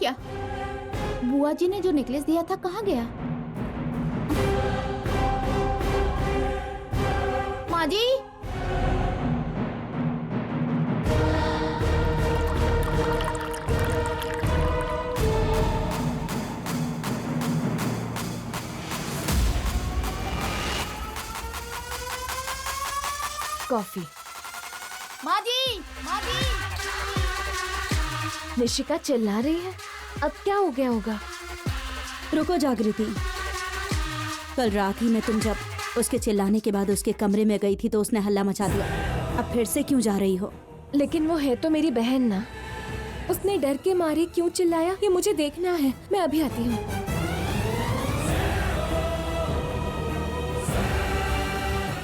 क्या? बुआ जी ने जो नेकलेस दिया था कहाँ गया? माँ जी, कॉफी। माँ जी, माँ जी। निशिका चिल्ला रही है, अब क्या हो गया होगा? रुको जागृति, कल रात ही में तुम जब उसके चिल्लाने के बाद उसके कमरे में गई थी तो उसने हल्ला मचा दिया। अब फिर से क्यों जा रही हो? लेकिन वो है तो मेरी बहन ना, उसने डर के मारे क्यों चिल्लाया ये मुझे देखना है। मैं अभी आती हूँ।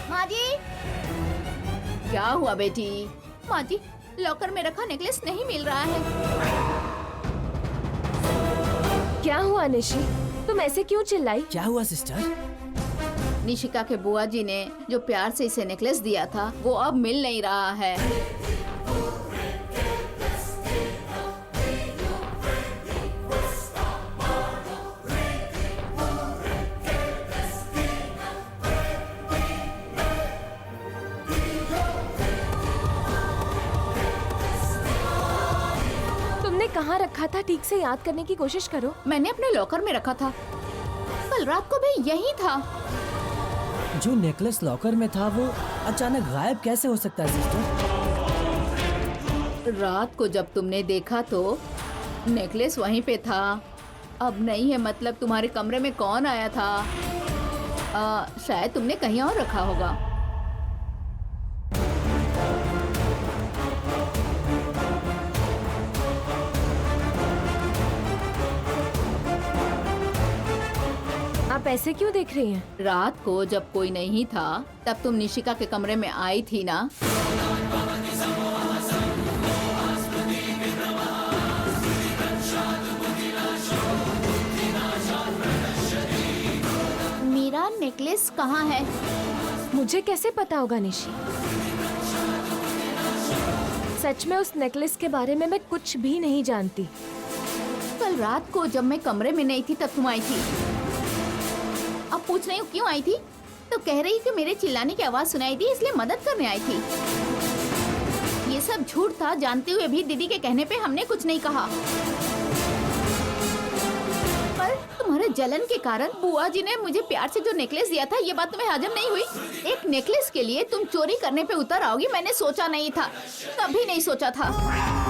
माँ जी, क्या हुआ बेटी? माँ जी, लॉकर में रखा नेकलेस नहीं मिल रहा है। क्या हुआ निशी, तुम ऐसे क्यों चिल्लाई? क्या हुआ सिस्टर? निशिका के बुआ जी ने जो प्यार से इसे नेकलेस दिया था वो अब मिल नहीं रहा है। तुमने कहाँ रखा था? ठीक से याद करने की कोशिश करो। मैंने अपने लॉकर में रखा था, कल रात को भी यही था। जो नेकलेस लॉकर में था वो अचानक गायब कैसे हो सकता है सिस्टर? रात को जब तुमने देखा तो नेकलेस वहीं पे था। अब नहीं है मतलब तुम्हारे कमरे में कौन आया था? शायद तुमने कहीं और रखा होगा। आप ऐसे क्यों देख रही हैं? रात को जब कोई नहीं था तब तुम निशिका के कमरे में आई थी ना? मेरा नेकलेस कहाँ है? मुझे कैसे पता होगा निशी? सच में उस नेकलेस के बारे में मैं कुछ भी नहीं जानती। कल रात को जब मैं कमरे में नहीं थी तब तुम आई थी। अब पूछ रही हूँ क्यों आई थी? तो कह रही कि मेरे चिल्लाने की आवाज सुनाई दी इसलिए मदद करने आई थी। ये सब झूठ था, जानते हुए भी दीदी के कहने पे हमने कुछ नहीं कहा। पर तुम्हारे जलन के कारण बुआ जी ने मुझे प्यार से जो नेकलेस दिया था ये बात तुम्हें हजम नहीं हुई? एक नेकलेस के लिए तुम चोरी करने पे उतर आओगी मैंने सोचा नहीं था, कभी नहीं सोचा था।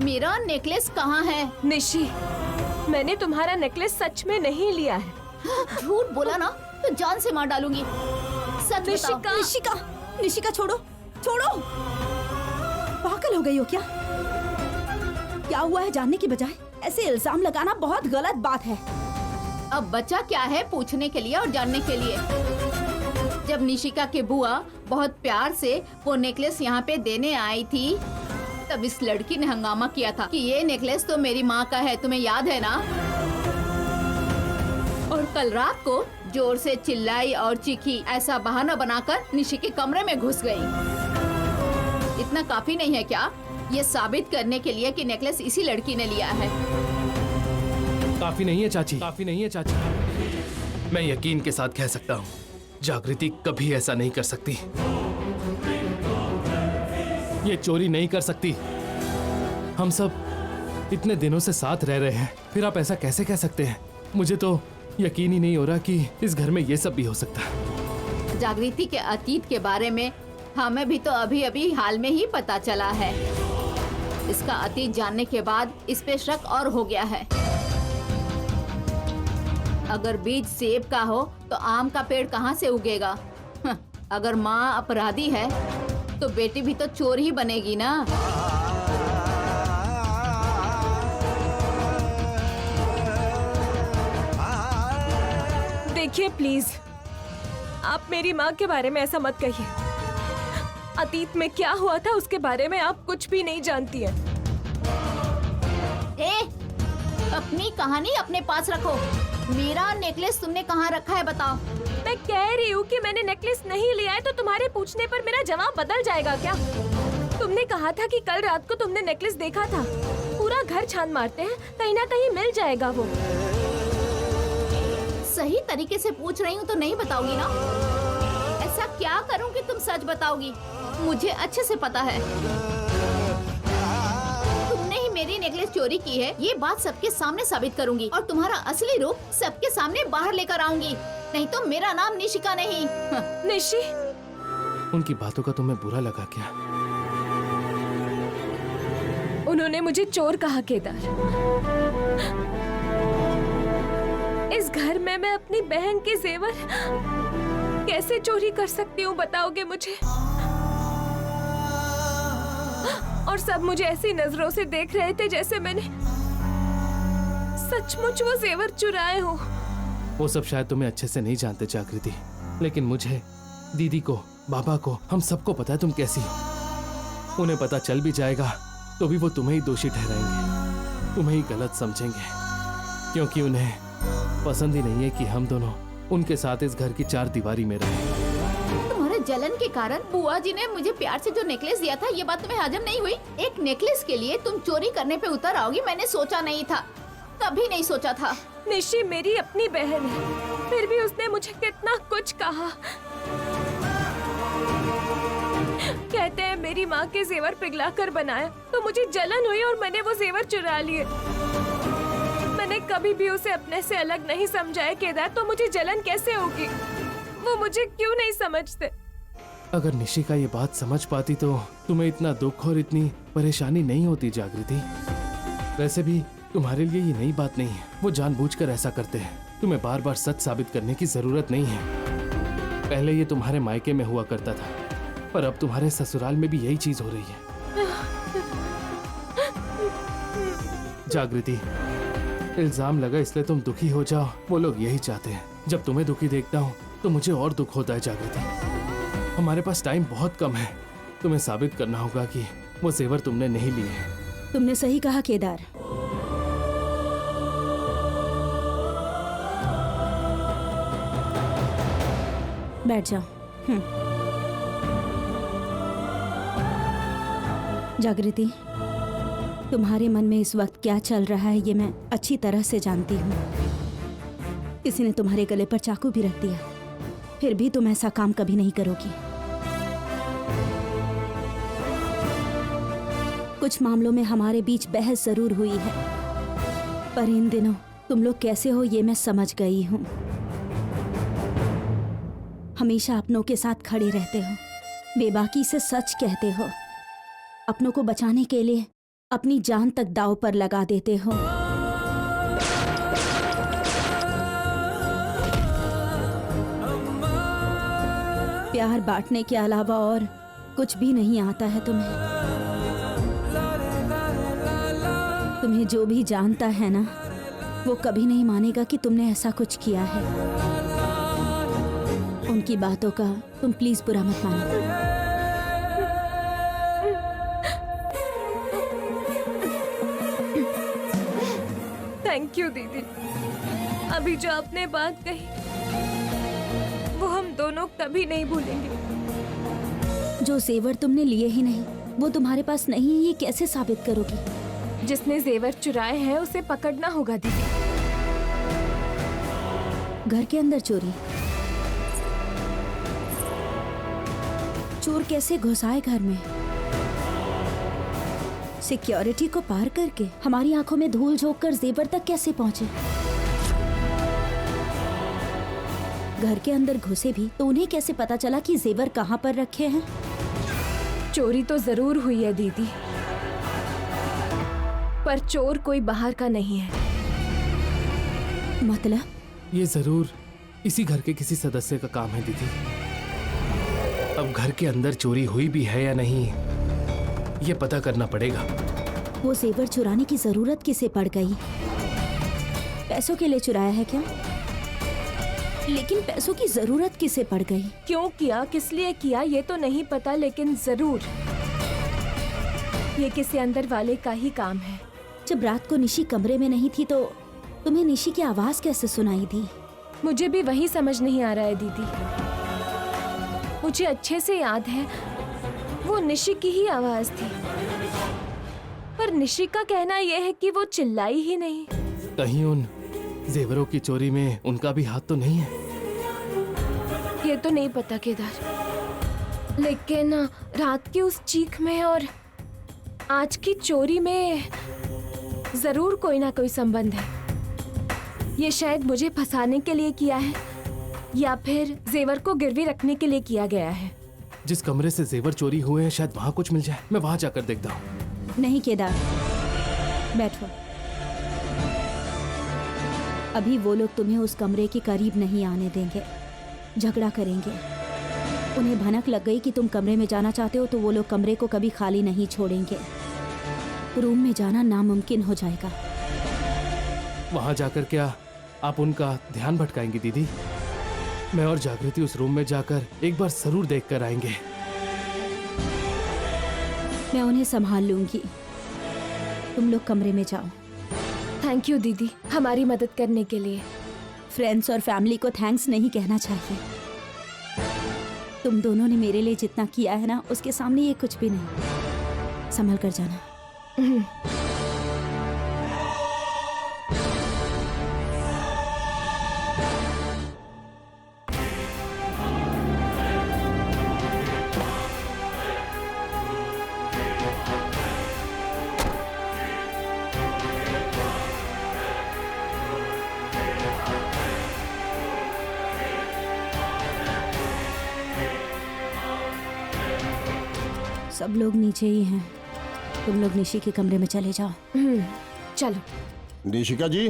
मेरा नेकलेस कहाँ है? निशी, मैंने तुम्हारा नेकलेस सच में नहीं लिया है। झूठ बोला ना तो जान से मार डालूंगी। सच बताओ। निशिका, निशिका छोड़ो, छोड़ो। पागल हो गई हो क्या? क्या हुआ है जानने की बजाय ऐसे इल्जाम लगाना बहुत गलत बात है। अब बचा क्या है पूछने के लिए और जानने के लिए? जब निशिका के बुआ बहुत प्यार से वो नेकलेस यहाँ पे देने आई थी तब इस लड़की ने हंगामा किया था कि ये नेकलेस तो मेरी माँ का है, तुम्हें याद है ना? और कल रात को जोर से चिल्लाई और चीखी, ऐसा बहाना बनाकर निशी के कमरे में घुस गई। इतना काफी नहीं है क्या ये साबित करने के लिए कि नेकलेस इसी लड़की ने लिया है? काफी नहीं है चाची, काफी नहीं है चाची। मैं यकीन के साथ कह सकता हूँ जागृति कभी ऐसा नहीं कर सकती। ये चोरी नहीं कर सकती। हम सब इतने दिनों से साथ रह रहे हैं, फिर आप ऐसा कैसे कह सकते हैं? मुझे तो यकीन ही नहीं हो रहा कि इस घर में ये सब भी हो सकता है। जागृति के अतीत के बारे में हमें भी तो अभी अभी हाल में ही पता चला है। इसका अतीत जानने के बाद इस पे शक और हो गया है। अगर बीज सेब का हो तो आम का पेड़ कहाँ से उगेगा? अगर माँ अपराधी है तो बेटी भी तो चोर ही बनेगी ना। देखिए प्लीज, आप मेरी माँ के बारे में ऐसा मत कहिए। अतीत में क्या हुआ था उसके बारे में आप कुछ भी नहीं जानती हैं। ए, अपनी कहानी अपने पास रखो। मेरा नेकलेस तुमने कहाँ रखा है बताओ। मैं कह रही हूँ कि मैंने नेकलेस नहीं लिया है, तो तुम्हारे पूछने पर मेरा जवाब बदल जाएगा क्या? तुमने कहा था कि कल रात को तुमने नेकलेस देखा था। पूरा घर छान मारते हैं, कहीं ना कहीं मिल जाएगा वो। सही तरीके से पूछ रही हूँ तो नहीं बताओगी ना? ऐसा क्या करूँ कि तुम सच बताओगी? मुझे अच्छे से पता है तुमने ही मेरी नेकलेस चोरी की है। ये बात सबके सामने साबित करूंगी और तुम्हारा असली रूप सबके सामने बाहर लेकर आऊंगी। नहीं तो मेरा नाम निशिका नहीं। निशी, उनकी बातों का तुम्हें बुरा लगा क्या? उन्होंने मुझे चोर कहा केदार। इस घर में मैं अपनी बहन के जेवर कैसे चोरी कर सकती हूँ, बताओगे मुझे? और सब मुझे ऐसी नजरों से देख रहे थे जैसे मैंने सचमुच वो जेवर चुराए हो। वो सब शायद तुम्हें अच्छे से नहीं जानते जागृति, लेकिन मुझे, दीदी को, बाबा को, हम सबको पता है तुम कैसी हो। उन्हें पता चल भी जाएगा तो भी वो तुम्हें ही दोषी ठहराएंगे, तुम्हें ही गलत समझेंगे, क्योंकि उन्हें पसंद ही नहीं है कि हम दोनों उनके साथ इस घर की चार दीवारी में रहें। तुम्हारे जलन के कारण बुआ जी ने मुझे प्यार से जो नेकलेस दिया था, ये बात तुम्हें हजम नहीं हुई? एक नेकलेस के लिए तुम चोरी करने पे उतर आओगी, मैंने सोचा नहीं था, कभी नहीं सोचा था। निशी मेरी अपनी बहन है, फिर भी उसने मुझे कितना कुछ कहा। कहते हैं मेरी माँ के जेवर पिघला कर बनाया, तो मुझे जलन हुई और मैंने वो जेवर चुरा लिए। मैंने कभी भी उसे अपने से अलग नहीं समझा है केदार, तो मुझे जलन कैसे होगी? वो मुझे क्यों नहीं समझते? अगर निशिका ये बात समझ पाती तो तुम्हें इतना दुख और इतनी परेशानी नहीं होती जागृति। वैसे भी तुम्हारे लिए ये नई बात नहीं है, वो जानबूझकर ऐसा करते हैं। तुम्हें बार बार सच साबित करने की जरूरत नहीं है। पहले ये तुम्हारे मायके में हुआ करता था, पर अब तुम्हारे ससुराल में भी यही चीज हो रही है। जागृति, इल्जाम लगा इसलिए तुम दुखी हो जाओ, वो लोग यही चाहते हैं। जब तुम्हें दुखी देखता हूँ तो मुझे और दुख होता है जागृति। हमारे पास टाइम बहुत कम है, तुम्हें साबित करना होगा कि वो जेवर तुमने नहीं लिए हैं। तुमने सही कहा केदार। बैठ जाओ। जागृति, तुम्हारे मन में इस वक्त क्या चल रहा है ये मैं अच्छी तरह से जानती हूँ। किसी ने तुम्हारे गले पर चाकू भी रख दिया, फिर भी तुम ऐसा काम कभी नहीं करोगी। कुछ मामलों में हमारे बीच बहस जरूर हुई है, पर इन दिनों तुम लोग कैसे हो ये मैं समझ गई हूँ। हमेशा अपनों के साथ खड़े रहते हो, बेबाकी से सच कहते हो, अपनों को बचाने के लिए अपनी जान तक दांव पर लगा देते हो। प्यार बांटने के अलावा और कुछ भी नहीं आता है तुम्हें। तुम्हें जो भी जानता है ना, वो कभी नहीं मानेगा कि तुमने ऐसा कुछ किया है। उनकी बातों का तुम प्लीज बुरा मत मानो। थैंक यू दीदी। अभी जो आपने बात कही वो हम दोनों कभी नहीं भूलेंगे। जो जेवर तुमने लिए ही नहीं, वो तुम्हारे पास नहीं है, ये कैसे साबित करोगी? जिसने जेवर चुराए हैं उसे पकड़ना होगा दीदी। घर के अंदर चोरी? चोर कैसे घुस आए घर में? सिक्योरिटी को पार करके हमारी आंखों में धूल झोंककर जेवर तक कैसे पहुंचे? घर के अंदर घुसे भी तो उन्हें कैसे पता चला कि जेवर कहां पर रखे हैं? चोरी तो जरूर हुई है दीदी, पर चोर कोई बाहर का नहीं है। मतलब? ये जरूर इसी घर के किसी सदस्य का काम है दीदी। अब घर के अंदर चोरी हुई भी है या नहीं, ये पता करना पड़ेगा। वो जेवर चुराने की जरूरत किसे पड़ गई? पैसों के लिए चुराया है क्या? लेकिन पैसों की जरूरत किसे पड़ गई? क्यों किया, किस लिए किया, ये तो नहीं पता, लेकिन जरूर ये किसी अंदर वाले का ही काम है। जब रात को निशी कमरे में नहीं थी तो तुम्हें निशी की आवाज कैसे सुनाई दी? मुझे भी वही समझ नहीं आ रहा है दीदी। मुझे अच्छे से याद है वो निशी की ही आवाज थी, पर निशी का कहना यह है कि वो चिल्लाई ही नहीं। कहीं उन जेवरों की चोरी में उनका भी हाथ तो नहीं है? ये तो नहीं पता केदार, लेकिन रात की उस चीख में और आज की चोरी में जरूर कोई ना कोई संबंध है। ये शायद मुझे फंसाने के लिए किया है या फिर जेवर को गिरवी रखने के लिए किया गया है। जिस कमरे से जेवर चोरी हुए हैं शायद वहाँ कुछ मिल जाए। मैं वहाँ जाकर देखता हूँ। नहीं केदार, बैठो। अभी वो लोग तुम्हें उस कमरे के करीब नहीं आने देंगे, झगड़ा करेंगे। उन्हें भनक लग गई कि तुम कमरे में जाना चाहते हो तो वो लोग कमरे को कभी खाली नहीं छोड़ेंगे। रूम में जाना नामुमकिन हो जाएगा। वहाँ जाकर क्या आप उनका ध्यान भटकाएंगी दीदी? मैं और जागृति उस रूम में जाकर एक बार जरूर देख कर आएंगे। मैं उन्हें संभाल लूंगी, तुम लोग कमरे में जाओ। थैंक यू दीदी, हमारी मदद करने के लिए। फ्रेंड्स और फैमिली को थैंक्स नहीं कहना चाहिए। तुम दोनों ने मेरे लिए जितना किया है ना, उसके सामने ये कुछ भी नहीं। संभल कर जाना। सब लोग नीचे ही हैं। तुम लोग निशी के कमरे में चले जाओ। चलो। देशिका जी,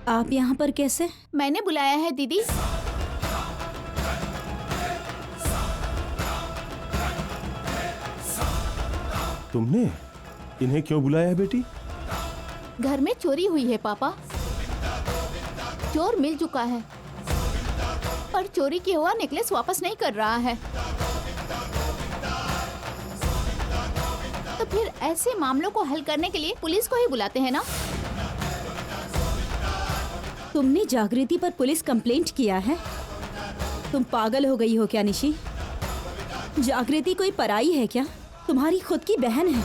आप यहाँ पर कैसे? मैंने बुलाया है दीदी। तुमने इन्हें क्यों बुलाया है बेटी? घर में चोरी हुई है पापा। चोर मिल चुका है, पर चोरी किया हुआ नेकलेस वापस नहीं कर रहा है। तो फिर ऐसे मामलों को हल करने के लिए पुलिस को ही बुलाते हैं ना। तुमने जागृति पर पुलिस कंप्लेंट किया है? तुम पागल हो गई हो क्या निशी? जागृति कोई पराई है क्या? तुम्हारी खुद की बहन है।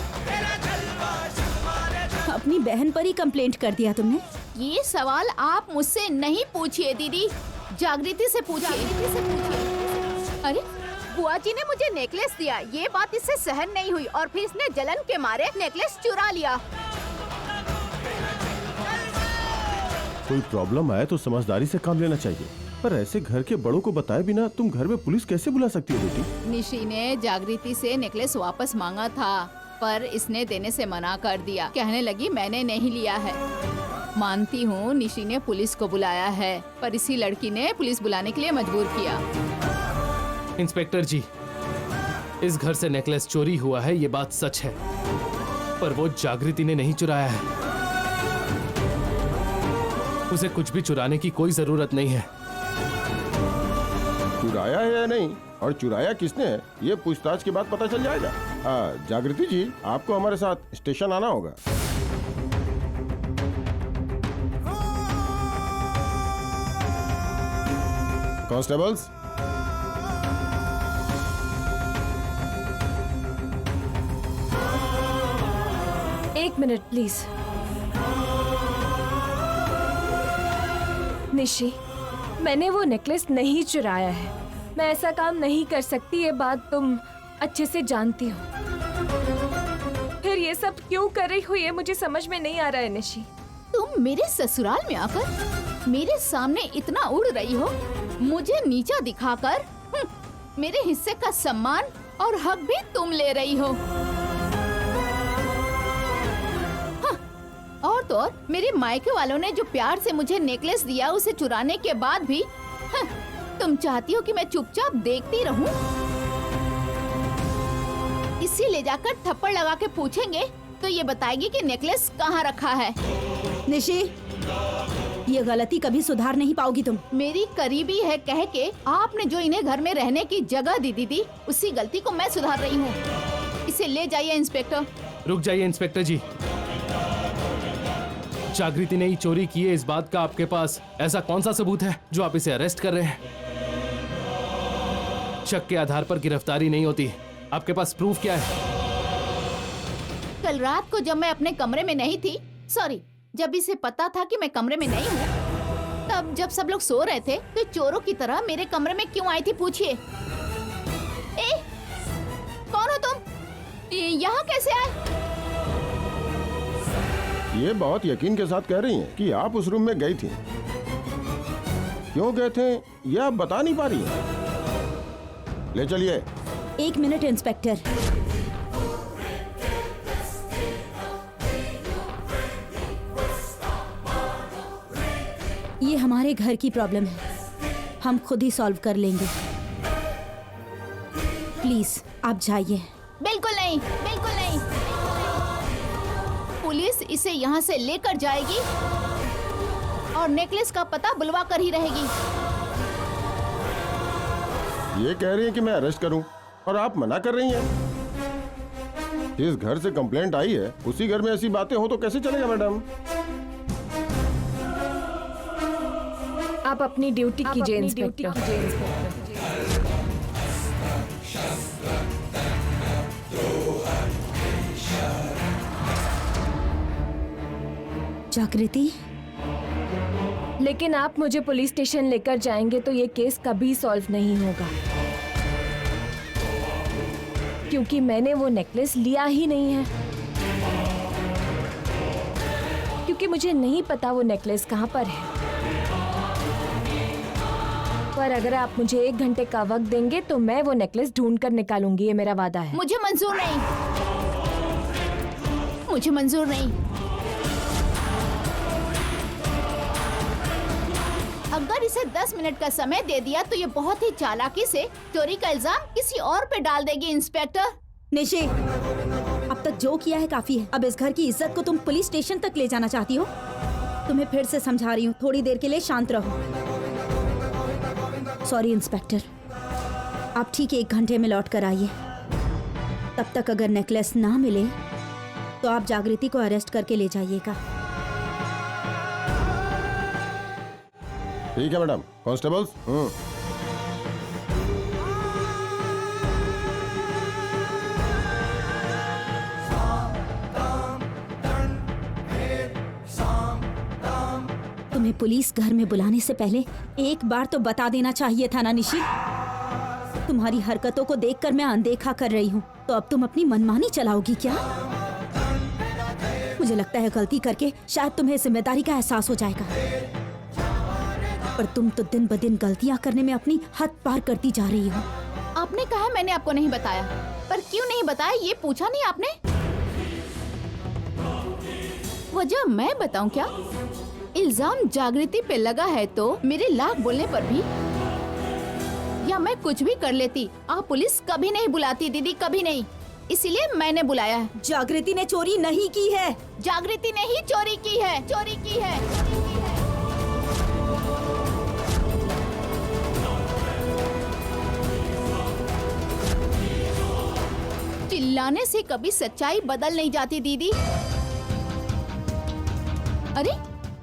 अपनी बहन पर ही कंप्लेंट कर दिया तुमने। ये सवाल आप मुझसे नहीं पूछिए दीदी, जागृति से पूछिए। अरे बुआ जी ने मुझे नेकलेस दिया, ये बात इससे सहन नहीं हुई और फिर इसने जलन के मारे नेकलेस चुरा लिया। कोई प्रॉब्लम आए तो समझदारी से काम लेना चाहिए, पर ऐसे घर के बड़ों को बताए बिना तुम घर में पुलिस कैसे बुला सकती हो बेटी? निशी ने जागृति से नेकलेस वापस मांगा था, पर इसने देने से मना कर दिया। कहने लगी मैंने नहीं लिया है। मानती हूँ निशी ने पुलिस को बुलाया है, पर इसी लड़की ने पुलिस बुलाने के लिए मजबूर किया। इंस्पेक्टर जी, इस घर से नेकलेस चोरी हुआ है, ये बात सच है, पर वो जागृति ने नहीं चुराया है। उसे कुछ भी चुराने की कोई जरूरत नहीं है। चुराया है या नहीं और चुराया किसने है, ये पूछताछ के बाद पता चल जाएगा। जागृति जी, आपको हमारे साथ स्टेशन आना होगा। कांस्टेबल्स, एक मिनट प्लीज। निशी, मैंने वो नेकलेस नहीं चुराया है। मैं ऐसा काम नहीं कर सकती, ये बात तुम अच्छे से जानती हो। फिर ये सब क्यों कर रही हो, ये मुझे समझ में नहीं आ रहा है निशी। तुम मेरे ससुराल में आकर मेरे सामने इतना उड़ रही हो, मुझे नीचा दिखाकर मेरे हिस्से का सम्मान और हक भी तुम ले रही हो। हाँ, और तो और मेरे मायके वालों ने जो प्यार से मुझे नेकलेस दिया, उसे चुराने के बाद भी तुम चाहती हो कि मैं चुपचाप देखती रहूं? इसी ले जाकर थप्पड़ लगा के पूछेंगे तो ये बताएगी कि नेकलेस कहाँ रखा है। निशी, ये गलती कभी सुधार नहीं पाओगी तुम। मेरी करीबी है कह के आपने जो इन्हें घर में रहने की जगह दी दीदी, उसी गलती को मैं सुधार रही हूँ। इसे ले जाइए इंस्पेक्टर। रुक जाइए इंस्पेक्टर जी। जागृति ने ही चोरी की है, इस बात का आपके पास ऐसा कौन सा सबूत है जो आप इसे अरेस्ट कर रहे हैं? शक के आधार पर गिरफ्तारी नहीं होती। आपके पास प्रूफ क्या है? कल रात को जब मैं अपने कमरे में नहीं थी, सॉरी, जब इसे पता था कि मैं कमरे में नहीं हूँ, तब जब सब लोग सो रहे थे तो चोरों की तरह मेरे कमरे में क्यों आई थी पूछिए? ए, कौन हो तुम? यहाँ कैसे आए? ये बहुत यकीन के साथ कह रही हैं कि आप उस रूम में गई थी। क्यों गए थे ये आप बता नहीं पा रही हैं। ले चलिए। 1 मिनट इंस्पेक्टर। ये हमारे घर की प्रॉब्लम है, हम खुद ही सॉल्व कर लेंगे। प्लीज आप जाइए। बिल्कुल नहीं, बिल्कुल नहीं। पुलिस इसे यहाँ से लेकर जाएगी और नेकलेस का पता बुलवा कर ही रहेगी। ये कह रही है कि मैं अरेस्ट करूं और आप मना कर रही हैं। जिस घर से कंप्लेंट आई है उसी घर में ऐसी बातें हो तो कैसे चलेगा मैडम? आप अपनी ड्यूटी कीजिए इंस्पेक्टर। जागृति, लेकिन आप मुझे पुलिस स्टेशन लेकर जाएंगे तो ये केस कभी सॉल्व नहीं होगा, क्योंकि मैंने वो नेकलेस लिया ही नहीं है। क्योंकि मुझे नहीं पता वो नेकलेस कहाँ पर है। पर अगर आप मुझे 1 घंटे का वक्त देंगे तो मैं वो नेकलेस ढूंढ कर निकालूंगी, ये मेरा वादा है। मुझे मंजूर नहीं, मुझे मंजूर नहीं। अगर इसे 10 मिनट का समय दे दिया तो ये बहुत ही चालाकी से चोरी का इल्जाम किसी और पे डाल देगी। इंस्पेक्टर निशी, अब तक जो किया है काफी है। अब इस घर की इज्जत को तुम पुलिस स्टेशन तक ले जाना चाहती हो? तुम्हें फिर से समझा रही हूँ, थोड़ी देर के लिए शांत रहो। सॉरी इंस्पेक्टर, आप ठीक 1 घंटे में लौट कर आइए। तब तक अगर नेकलेस ना मिले तो आप जागृति को अरेस्ट करके ले जाइएगा। ठीक है मैडम। कांस्टेबल्स, तुम्हें पुलिस घर में बुलाने से पहले एक बार तो बता देना चाहिए था ना निशी। तुम्हारी हरकतों को देखकर मैं अनदेखा कर रही हूँ, तो अब तुम अपनी मनमानी चलाओगी क्या? मुझे लगता है गलती करके शायद तुम्हें जिम्मेदारी का एहसास हो जाएगा, पर तुम तो दिन ब दिन गलतियां करने में अपनी हद पार करती जा रही हो। आपने कहा मैंने आपको नहीं बताया, पर क्यों नहीं बताया ये पूछा नहीं आपने? वजह मैं बताऊं क्या? इल्जाम जागृति पे लगा है तो मेरे लाख बोलने पर भी, या मैं कुछ भी कर लेती, आप पुलिस कभी नहीं बुलाती दीदी, कभी नहीं। इसीलिए मैंने बुलाया है। जागृति ने चोरी नहीं की है। जागृति ने ही चोरी की है, चोरी की है। चिल्लाने से कभी सच्चाई बदल नहीं जाती दीदी। अरे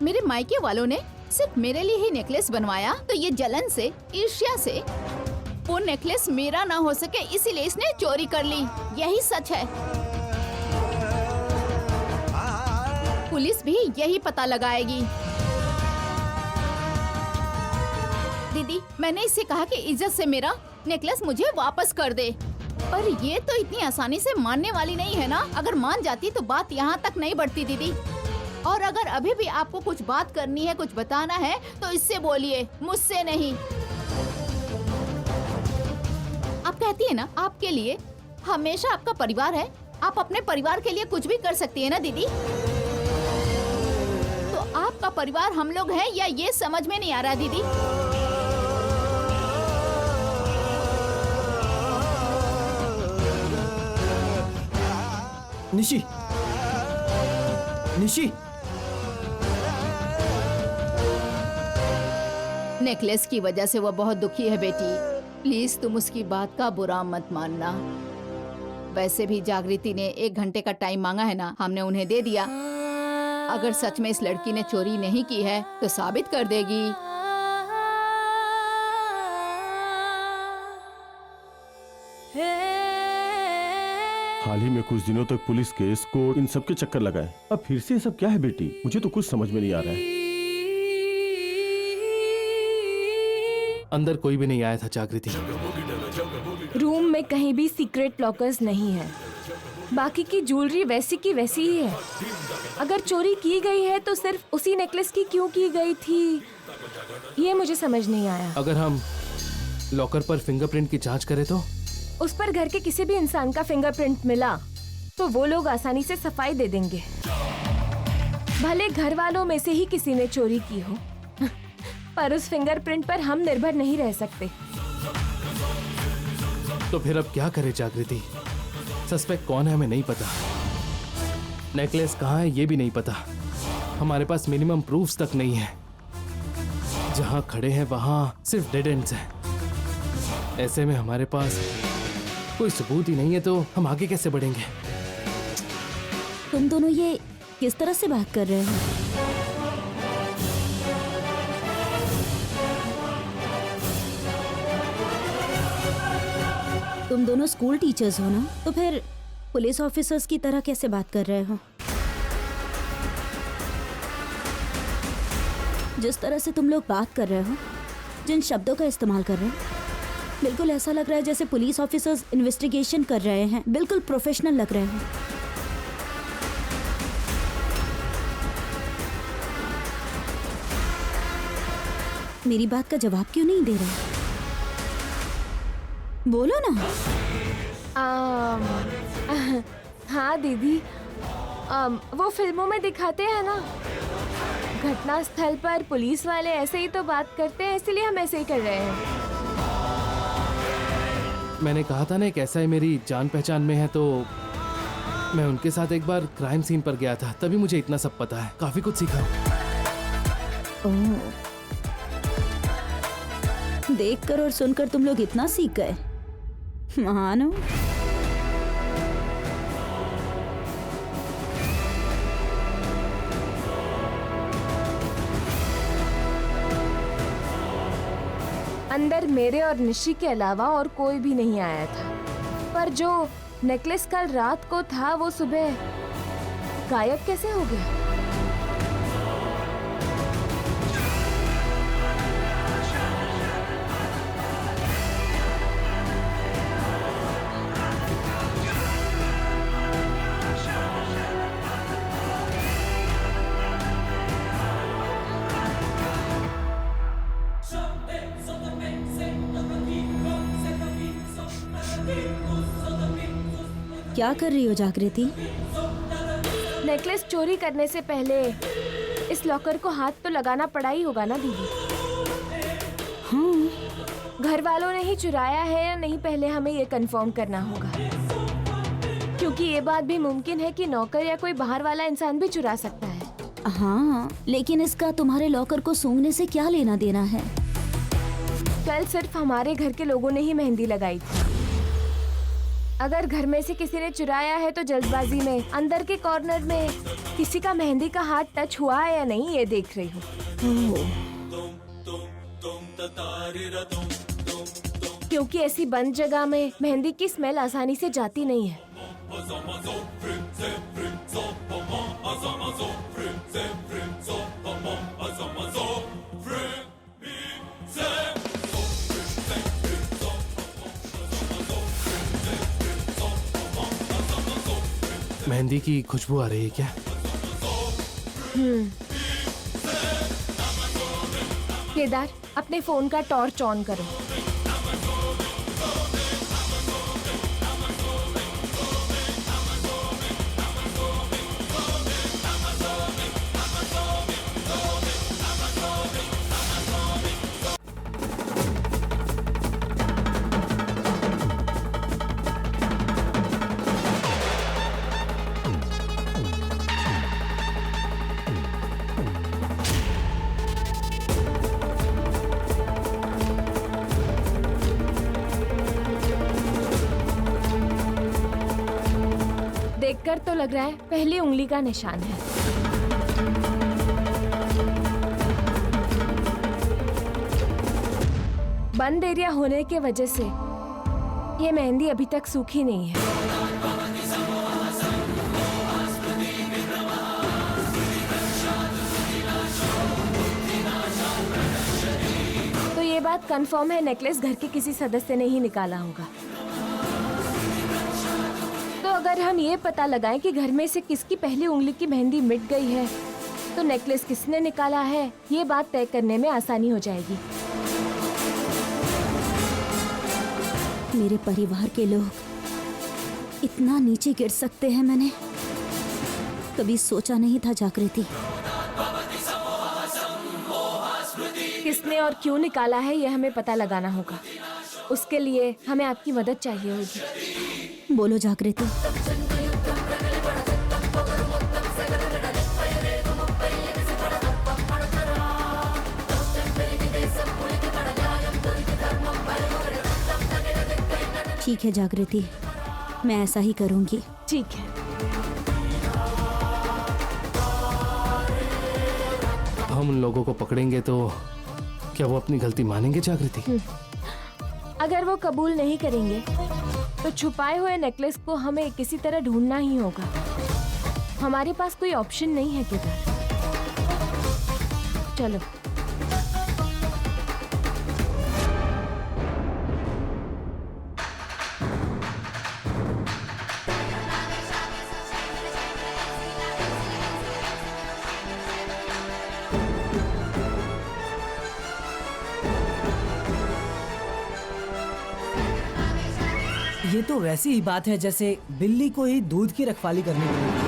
मेरे मायके वालों ने सिर्फ मेरे लिए ही नेकलेस बनवाया, तो ये जलन से, ईर्ष्या से वो नेकलेस मेरा ना हो सके इसीलिए इसने चोरी कर ली। यही सच है। पुलिस भी यही पता लगाएगी। दीदी मैंने इससे कहा कि इज्जत से मेरा नेकलेस मुझे वापस कर दे, पर ये तो इतनी आसानी से मानने वाली नहीं है ना। अगर मान जाती तो बात यहाँ तक नहीं बढ़ती दीदी। और अगर अभी भी आपको कुछ बात करनी है, कुछ बताना है तो इससे बोलिए, मुझसे नहीं। आप कहती है ना आपके लिए हमेशा आपका परिवार है, आप अपने परिवार के लिए कुछ भी कर सकती है ना दीदी। तो आपका परिवार हम लोग हैं या ये समझ में नहीं आ रहा दीदी। निशी, निशी, नेकलेस की वजह से वो बहुत दुखी है बेटी, प्लीज तुम उसकी बात का बुरा मत मानना। वैसे भी जागृति ने 1 घंटे का टाइम मांगा है ना, हमने उन्हें दे दिया। अगर सच में इस लड़की ने चोरी नहीं की है तो साबित कर देगी। हाल ही में कुछ दिनों तक पुलिस केस कोर्ट इन सब के चक्कर लगाए, अब फिर से ये सब क्या है बेटी? मुझे तो कुछ समझ में नहीं आ रहा है। अंदर कोई भी नहीं आया था जागृति। रूम में कहीं भी सीक्रेट लॉकर्स नहीं है। बाकी की ज्वेलरी वैसी की वैसी ही है। अगर चोरी की गई है तो सिर्फ उसी नेकलेस की क्यों की गई थी, ये मुझे समझ नहीं आया। अगर हम लॉकर पर फिंगरप्रिंट की जांच करें तो उस पर घर के किसी भी इंसान का फिंगरप्रिंट मिला तो वो लोग आसानी से सफाई दे देंगे, भले घर वालों में से ही किसी ने चोरी की हो। पर उस फिंगरप्रिंट पर हम निर्भर नहीं रह सकते। तो फिर अब क्या करें जागृति? सस्पेक्ट कौन है हमें नहीं पता, नेकलेस कहाँ है ये भी नहीं पता, हमारे पास मिनिमम प्रूफ्स तक नहीं है। जहाँ खड़े हैं वहाँ सिर्फ डेड एंड्स हैं। ऐसे में हमारे पास कोई सबूत ही नहीं है तो हम आगे कैसे बढ़ेंगे? तुम दोनों ये किस तरह से बात कर रहे हो? तुम दोनों स्कूल टीचर्स हो ना, तो फिर पुलिस ऑफिसर्स की तरह कैसे बात कर रहे हो? जिस तरह से तुम लोग बात कर रहे हो, जिन शब्दों का इस्तेमाल कर रहे हो, बिल्कुल ऐसा लग रहा है जैसे पुलिस ऑफिसर्स इन्वेस्टिगेशन कर रहे हैं। बिल्कुल प्रोफेशनल लग रहे हैं। मेरी बात का जवाब क्यों नहीं दे रहे? बोलो ना। हाँ दीदी, वो फिल्मों में दिखाते हैं ना, घटना स्थल पर पुलिस वाले ऐसे ही तो बात करते हैं, इसलिए हम ऐसे ही कर रहे हैं। मैंने कहा था ना एक ऐसा है मेरी जान पहचान में है, तो मैं उनके साथ एक बार क्राइम सीन पर गया था, तभी मुझे इतना सब पता है। काफी कुछ सीखा। ओह, देखकर और सुनकर तुम लोग इतना सीख गए। महान हो। अंदर मेरे और निशी के अलावा और कोई भी नहीं आया था, पर जो नेकलेस कल रात को था वो सुबह गायब कैसे हो गया? क्या कर रही हो जागृति? नेकलेस चोरी करने से पहले इस लॉकर को हाथ तो लगाना पड़ा ही होगा ना दीदी। हाँ, घर वालों ने ही चुराया है या नहीं, पहले हमें ये कंफर्म करना होगा, क्योंकि ये बात भी मुमकिन है कि नौकर या कोई बाहर वाला इंसान भी चुरा सकता है। हाँ, लेकिन इसका तुम्हारे लॉकर को सूंघने से क्या लेना देना है? कल सिर्फ हमारे घर के लोगों ने ही मेहंदी लगाई थी। अगर घर में से किसी ने चुराया है तो जल्दबाजी में अंदर के कॉर्नर में किसी का मेहंदी का हाथ टच हुआ है या नहीं, ये देख रही हूँ। क्योंकि ऐसी बंद जगह में मेहंदी की स्मेल आसानी से जाती नहीं है। मेहंदी की खुशबू आ रही है क्या? केदार, अपने फोन का टॉर्च ऑन करो। देखकर तो लग रहा है पहली उंगली का निशान है। बंद एरिया होने के वजह से ये मेहंदी अभी तक सूखी नहीं है। तो ये बात कंफर्म है, नेकलेस घर के किसी सदस्य ने ही निकाला होगा। तो अगर हम ये पता लगाएं कि घर में से किसकी पहली उंगली की मेहंदी मिट गई है, तो नेकलेस किसने निकाला है, ये बात तय करने में आसानी हो जाएगी। मेरे परिवार के लोग इतना नीचे गिर सकते हैं, मैंने कभी सोचा नहीं था जागृति। किसने और क्यों निकाला है, यह हमें पता लगाना होगा। उसके लिए हमें आपकी मदद चाहिए होगी। बोलो जागृति। ठीक है जागृति, मैं ऐसा ही करूंगी। ठीक है। हम उन लोगों को पकड़ेंगे तो क्या वो अपनी गलती मानेंगे जागृति? अगर वो कबूल नहीं करेंगे तो छुपाए हुए नेकलेस को हमें किसी तरह ढूंढना ही होगा। हमारे पास कोई ऑप्शन नहीं है केदार। चलो। ये तो वैसी ही बात है जैसे बिल्ली को ही दूध की रखवाली करने के लिए कहा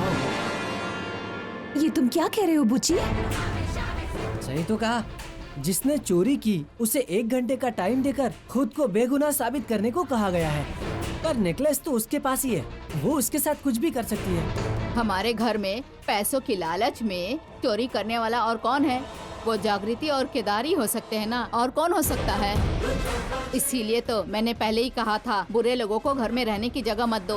हो। ये तुम क्या कह रहे हो बुच्ची? सही तो कहा। जिसने चोरी की उसे 1 घंटे का टाइम देकर खुद को बेगुनाह साबित करने को कहा गया है, पर नेकलेस तो उसके पास ही है, वो उसके साथ कुछ भी कर सकती है। हमारे घर में पैसों की लालच में चोरी करने वाला और कौन है? वो जागृति और केदार ही हो सकते हैं ना, और कौन हो सकता है? इसीलिए तो मैंने पहले ही कहा था, बुरे लोगों को घर में रहने की जगह मत दो।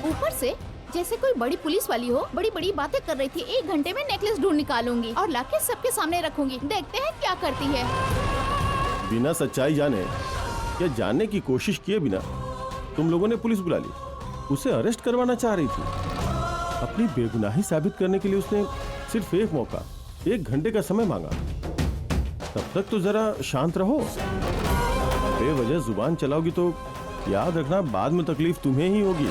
ऊपर से जैसे कोई बड़ी पुलिस वाली हो, बड़ी बड़ी बातें कर रही थी। 1 घंटे में नेकलेस ढूंढ निकालूंगी और लाके सबके सामने रखूंगी, देखते हैं क्या करती है। बिना सच्चाई जाने या जानने की कोशिश किए बिना तुम लोगों ने पुलिस बुला ली। उसे अरेस्ट करवाना चाह रही थी। अपनी बेगुनाही साबित करने के लिए उसने सिर्फ एक मौका, 1 घंटे का समय मांगा। तब तक तो जरा शांत रहो। बेवजह जुबान चलाओगी तो याद रखना, बाद में तकलीफ तुम्हें ही होगी।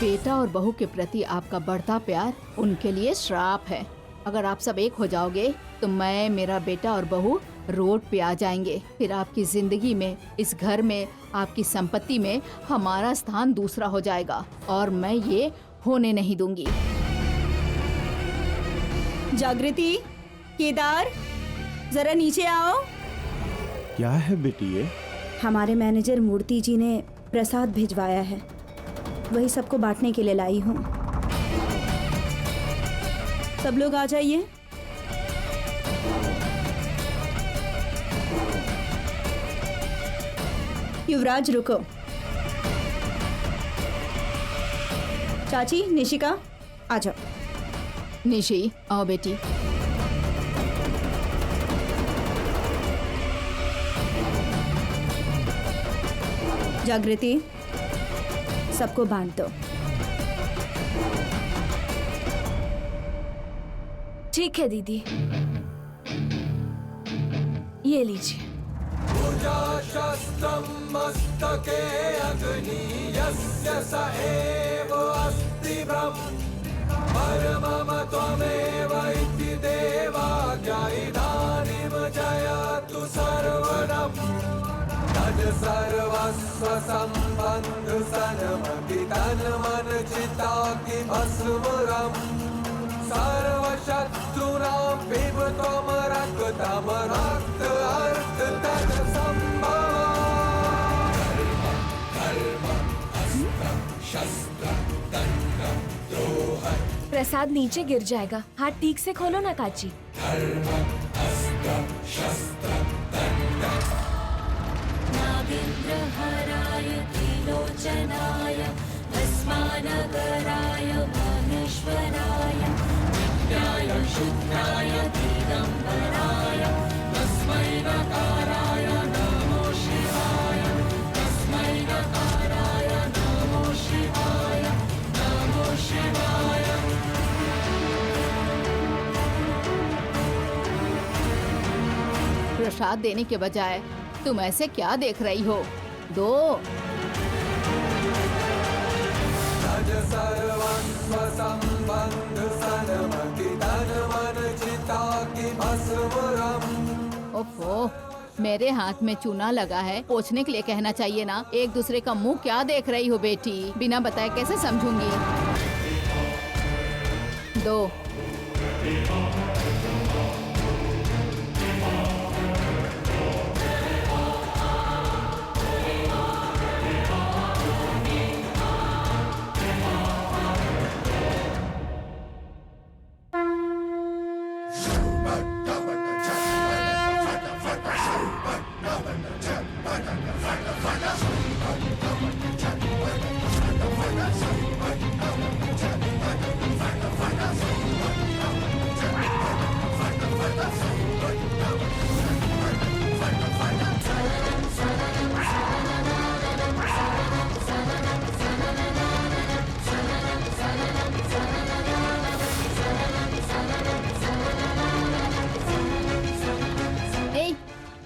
बेटा और बहू के प्रति आपका बढ़ता प्यार उनके लिए श्राप है। अगर आप सब एक हो जाओगे तो मैं, मेरा बेटा और बहू रोड पे आ जाएंगे। फिर आपकी जिंदगी में, इस घर में, आपकी संपत्ति में हमारा स्थान दूसरा हो जाएगा और मैं ये होने नहीं दूंगी। जागृति, केदार, जरा नीचे आओ। क्या है बेटी ये? हमारे मैनेजर मूर्ति जी ने प्रसाद भिजवाया है, वही सबको बांटने के लिए लाई हूँ। सब लोग आ जाइए। युवराज रुको। चाची, निशिका आ जाओ। निशी आओ बेटी। जागृति, सबको बांट दो। ठीक है दीदी, ये लीजिए। सर्वस्व संबंध सनमति तन मन चिता की भस्मरम सर्वशत्रुनां पिबत्वं रक्तं रक्त अर्थ तत् संभवम्। शस्त्र दंड द्रोह। प्रसाद नीचे गिर जाएगा, हाथ ठीक से खोलो ना काची। शस्त्र दंड। नागेन्द्रहराय त्रिलोचनाय भस्मानगराय प्रसाद देने के बजाय तुम ऐसे क्या देख रही हो? दो। तज सर्वस्व संबंध सनमति तन मन चिता की भस्मरम। ओफो, मेरे हाथ में चूना लगा है, पोंछने के लिए कहना चाहिए ना। एक दूसरे का मुंह क्या देख रही हो बेटी? बिना बताए कैसे समझूंगी? दो।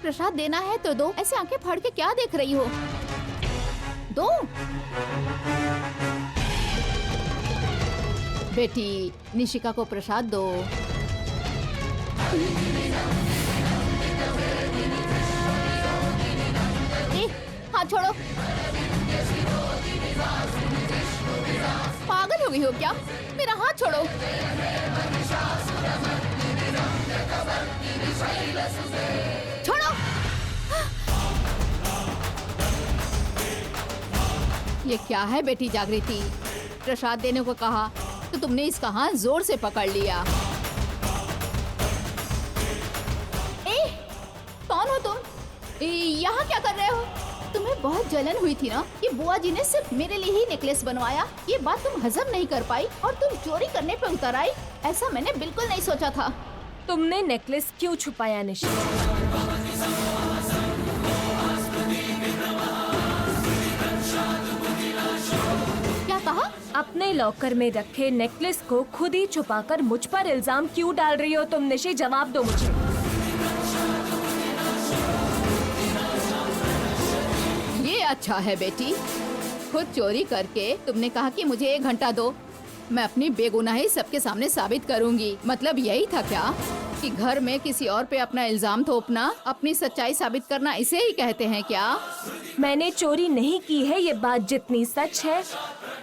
प्रसाद देना है तो दो। ऐसे आंखें फाड़ के क्या देख रही हो? दो। बेटी, निशिका को प्रसाद दो। हाथ छोड़ो। पागल हो गई हो क्या? मेरा हाथ छोड़ो। छोड़ो। ये क्या है बेटी जागृति? प्रसाद देने को कहा तो तुमने इसका हाथ जोर से पकड़ लिया। कौन हो तुम? यहाँ क्या कर रहे हो? तुम्हें बहुत जलन हुई थी ना कि बुआ जी ने सिर्फ मेरे लिए ही नेकलेस बनवाया। ये बात तुम हजम नहीं कर पाई और तुम चोरी करने पे उतर आई। ऐसा मैंने बिल्कुल नहीं सोचा था। तुमने नेकलेस क्यों छुपाया निशा? क्या कहा? अपने लॉकर में रखे नेकलेस को खुद ही छुपाकर मुझ पर इल्जाम क्यों डाल रही हो तुम निशा? जवाब दो मुझे। ये अच्छा है बेटी, खुद चोरी करके तुमने कहा कि मुझे 1 घंटा दो, मैं अपनी बेगुनाही सबके सामने साबित करूंगी। मतलब यही था क्या कि घर में किसी और पे अपना इल्जाम थोपना, अपनी सच्चाई साबित करना, इसे ही कहते हैं क्या? मैंने चोरी नहीं की है, ये बात जितनी सच है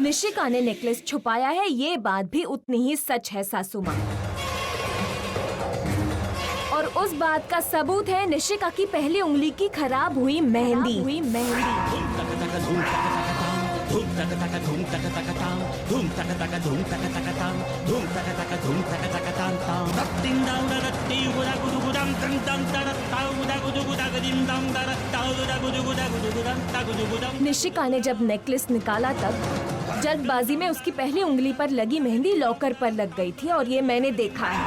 निशिका ने नेकलेस छुपाया है ये बात भी उतनी ही सच है सासू माँ। और उस बात का सबूत है निशिका की पहली उंगली की खराब हुई मेहंदी। निशिका ने जब नेकलेस निकाला तब जल्दबाजी में उसकी पहली उंगली पर लगी मेहंदी लॉकर पर लग गई थी और ये मैंने देखा है।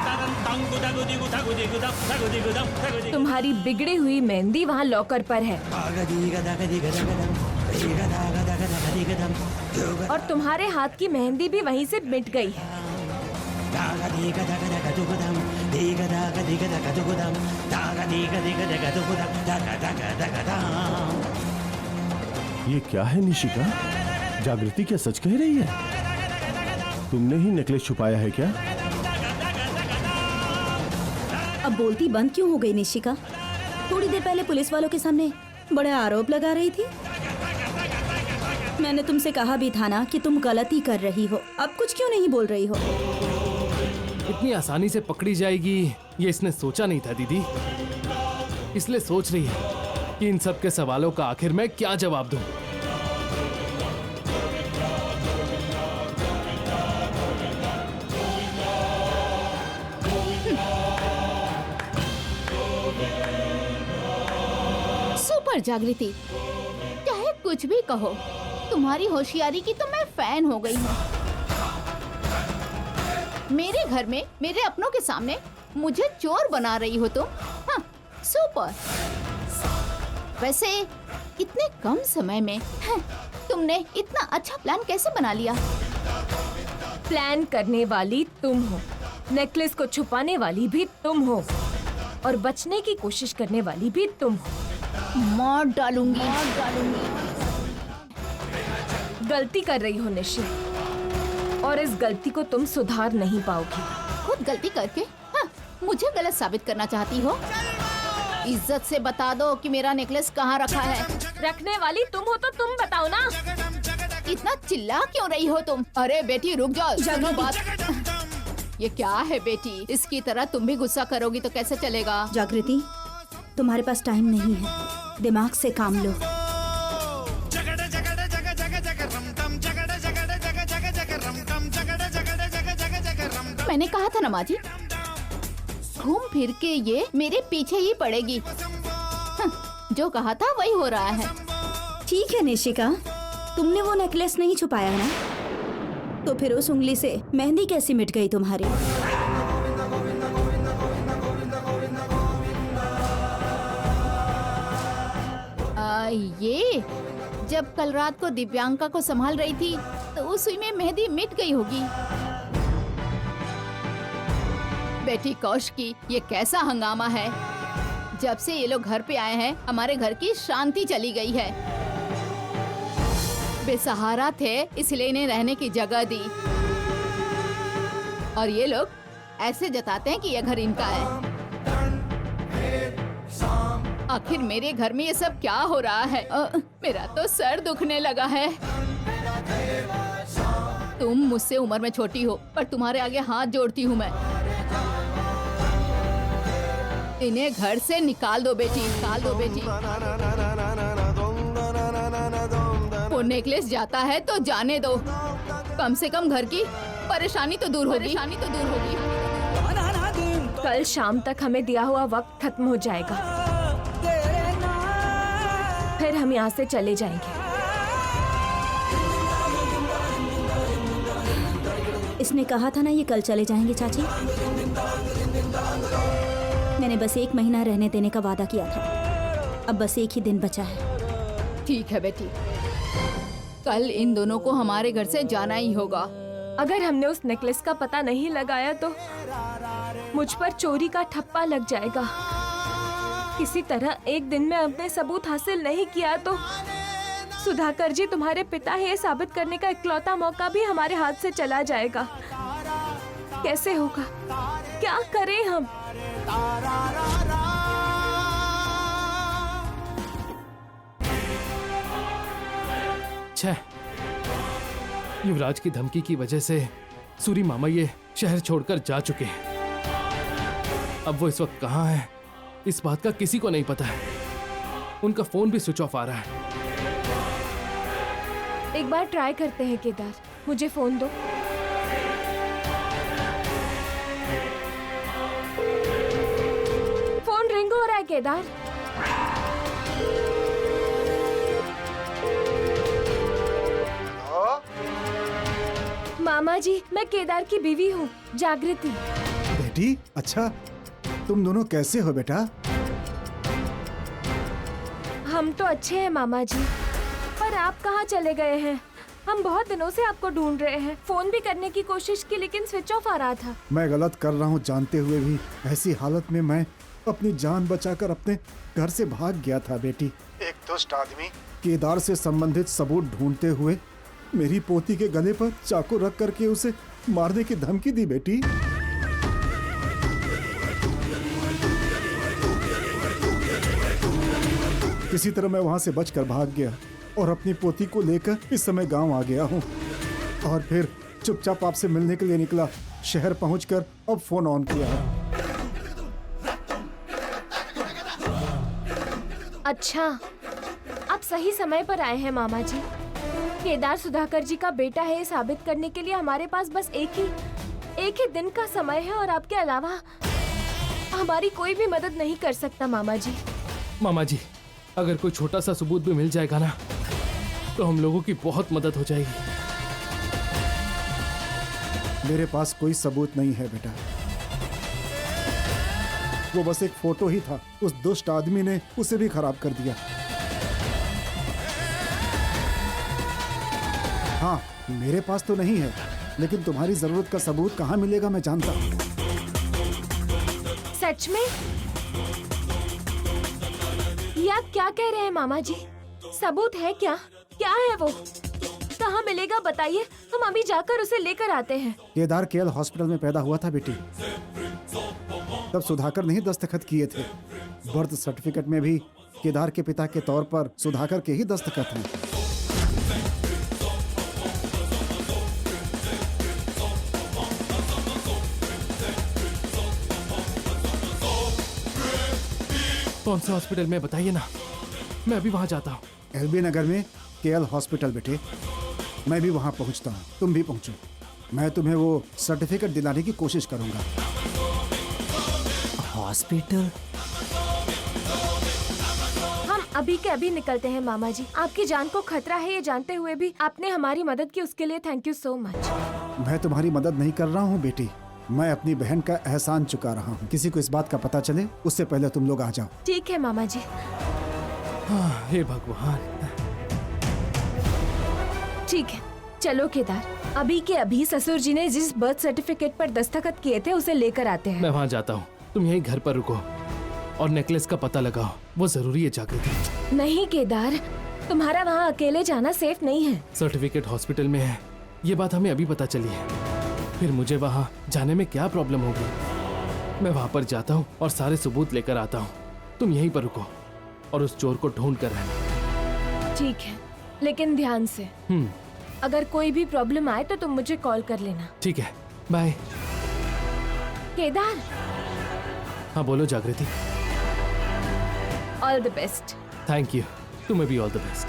तुम्हारी बिगड़ी हुई मेहंदी वहाँ लॉकर पर है और तुम्हारे हाथ की मेहंदी भी वहीं से मिट गई है। ये क्या है निशिका? जागृति क्या सच कह रही है? तुमने ही नेकलेस छुपाया है क्या? अब बोलती बंद क्यों हो गई निशिका? थोड़ी देर पहले पुलिस वालों के सामने बड़े आरोप लगा रही थी। मैंने तुमसे कहा भी था ना कि तुम गलती कर रही हो। अब कुछ क्यों नहीं बोल रही हो? इतनी आसानी से पकड़ी जाएगी ये इसने सोचा नहीं था दीदी, इसलिए सोच रही है कि इन सब के सवालों का आखिर मैं क्या जवाब दूं। सुपर जागृति, चाहे कुछ भी कहो, तुम्हारी होशियारी की तो मैं फैन हो गई हूँ। मेरे घर में मेरे अपनों के सामने मुझे चोर बना रही हो तुम? हाँ, सुपर। वैसे इतने कम समय में तुमने इतना अच्छा प्लान कैसे बना लिया? प्लान करने वाली तुम हो, नेकलेस को छुपाने वाली भी तुम हो और बचने की कोशिश करने वाली भी तुम हो। मार डालूंगी। गलती कर रही हो निशी, और इस गलती को तुम सुधार नहीं पाओगी। खुद गलती करके मुझे गलत साबित करना चाहती हो? इज्जत से बता दो कि मेरा नेकलेस कहाँ रखा है। रखने वाली तुम हो तो तुम बताओ ना। इतना चिल्ला क्यों रही हो तुम? अरे बेटी रुक जाओ, सुनो बात। ये क्या है बेटी? इसकी तरह तुम भी गुस्सा करोगी तो कैसे चलेगा? जागृति, तुम्हारे पास टाइम नहीं है, दिमाग से काम लो। मैंने कहा था ना माँ जी, घूम फिर के ये मेरे पीछे ही पड़ेगी। जो कहा था वही हो रहा है। ठीक है निशिका, तुमने वो नेकलेस नहीं छुपाया है ना, तो फिर उस उंगली से मेहंदी कैसी मिट गई तुम्हारी? ये जब कल रात को दिव्यांका को संभाल रही थी तो उस सुई में मेहंदी मिट गई होगी। बेटी कौश की ये कैसा हंगामा है? जब से ये लोग घर पे आए हैं हमारे घर की शांति चली गई है। बेसहारा थे इसलिए इन्हें रहने की जगह दी, और ये लोग ऐसे जताते हैं कि ये घर इनका है। आखिर मेरे घर में ये सब क्या हो रहा है? मेरा तो सर दुखने लगा है। तुम मुझसे उम्र में छोटी हो, पर तुम्हारे आगे हाथ जोड़ती हूँ मैं। इन्हें घर से निकाल दो बेटी, निकाल दो बेटी। वो नेकलेस जाता है तो जाने दो, कम से कम घर की परेशानी तो दूर होगी। कल शाम तक हमें दिया हुआ वक्त खत्म हो जाएगा, फिर हम यहाँ से चले जाएंगे। इसने कहा था ना ये कल चले जाएंगे चाची। मैंने बस 1 महीना रहने देने का वादा किया था, अब बस 1 ही दिन बचा है। ठीक है बेटी, कल इन दोनों को हमारे घर से जाना ही होगा। अगर हमने उस नेकलेस का पता नहीं लगाया तो मुझ पर चोरी का ठप्पा लग जाएगा। किसी तरह एक दिन में अपने सबूत हासिल नहीं किया तो सुधाकर जी तुम्हारे पिता है, ये साबित करने का इकलौता मौका भी हमारे हाथ से चला जाएगा। कैसे होगा? क्या करें हम? छह, युवराज की धमकी की वजह से सूरी मामा ये शहर छोड़कर जा चुके हैं। अब वो इस वक्त कहाँ है इस बात का किसी को नहीं पता है। उनका फोन भी स्विच ऑफ आ रहा है। एक बार ट्राई करते हैं केदार, मुझे फोन दो। फोन रिंग हो रहा है केदार। मामा जी, मैं केदार की बीवी हूँ, जागृति। बेटी, अच्छा तुम दोनों कैसे हो बेटा? हम तो अच्छे हैं मामा जी, पर आप कहाँ चले गए हैं? हम बहुत दिनों से आपको ढूंढ रहे हैं। फोन भी करने की कोशिश की लेकिन स्विच ऑफ आ रहा था। मैं गलत कर रहा हूँ जानते हुए भी ऐसी हालत में मैं अपनी जान बचाकर अपने घर से भाग गया था बेटी। एक दुष्ट आदमी केदार से संबंधित सबूत ढूंढते हुए मेरी पोती के गले पर चाकू रख करके उसे मारने की धमकी दी बेटी। किसी तरह मैं वहां से बचकर भाग गया और अपनी पोती को लेकर इस समय गांव आ गया हूं, और फिर चुपचाप आपसे मिलने के लिए निकला। शहर पहुंचकर अब फोन ऑन किया है। अच्छा, आप सही समय पर आए हैं मामा जी। केदार सुधाकर जी का बेटा है, ये साबित करने के लिए हमारे पास बस एक ही दिन का समय है, और आपके अलावा हमारी कोई भी मदद नहीं कर सकता मामा जी। मामा जी, अगर कोई छोटा सा सबूत भी मिल जाएगा ना तो हम लोगों की बहुत मदद हो जाएगी। मेरे पास कोई सबूत नहीं है बेटा। वो बस एक फोटो ही था। उस दुष्ट आदमी ने उसे भी खराब कर दिया। हाँ, मेरे पास तो नहीं है, लेकिन तुम्हारी जरूरत का सबूत कहाँ मिलेगा मैं जानता हूँ। सच में? ये आप क्या कह रहे हैं मामा जी? सबूत है क्या? क्या है वो? कहाँ मिलेगा बताइए, हम अभी जाकर उसे लेकर आते हैं। केदार केएल हॉस्पिटल में पैदा हुआ था बेटी। तब सुधाकर ने ही दस्तखत किए थे। बर्थ सर्टिफिकेट में भी केदार के पिता के तौर पर सुधाकर के ही दस्तखत हैं। कौन से हॉस्पिटल में बताइए ना, मैं अभी वहाँ जाता हूँ। एलबी नगर में केएल हॉस्पिटल बेटे। मैं भी वहाँ पहुँचता हूँ, तुम भी पहुँचो। मैं तुम्हें वो सर्टिफिकेट दिलाने की कोशिश करूंगा। हॉस्पिटल? हम अभी के अभी निकलते हैं मामा जी। आपकी जान को खतरा है ये जानते हुए भी आपने हमारी मदद की, उसके लिए थैंक यू सो मच। मैं तुम्हारी मदद नहीं कर रहा हूँ बेटी, मैं अपनी बहन का एहसान चुका रहा हूँ। किसी को इस बात का पता चले उससे पहले तुम लोग आ जाओ। ठीक है मामा जी। हे भगवान। ठीक है, चलो केदार, अभी के अभी ससुर जी ने जिस बर्थ सर्टिफिकेट पर दस्तखत किए थे उसे लेकर आते हैं। मैं वहाँ जाता हूँ, तुम यहीं घर पर रुको और नेकलेस का पता लगाओ, वो जरूरी है जागृति। नहीं केदार, तुम्हारा वहाँ अकेले जाना सेफ नहीं है। सर्टिफिकेट हॉस्पिटल में है, ये बात हमें अभी पता चली है। फिर मुझे वहाँ जाने में क्या प्रॉब्लम होगी? मैं वहाँ पर जाता हूँ और सारे सबूत लेकर आता हूँ। तुम यहीं पर रुको और उस चोर को ढूंढ कर रहना। ठीक है, लेकिन ध्यान से। अगर कोई भी प्रॉब्लम आए तो तुम मुझे कॉल कर लेना। ठीक है, बाय। केदार, हाँ बोलो जागृति। All the best. Thank you, तुम्हें भी ऑल द बेस्ट।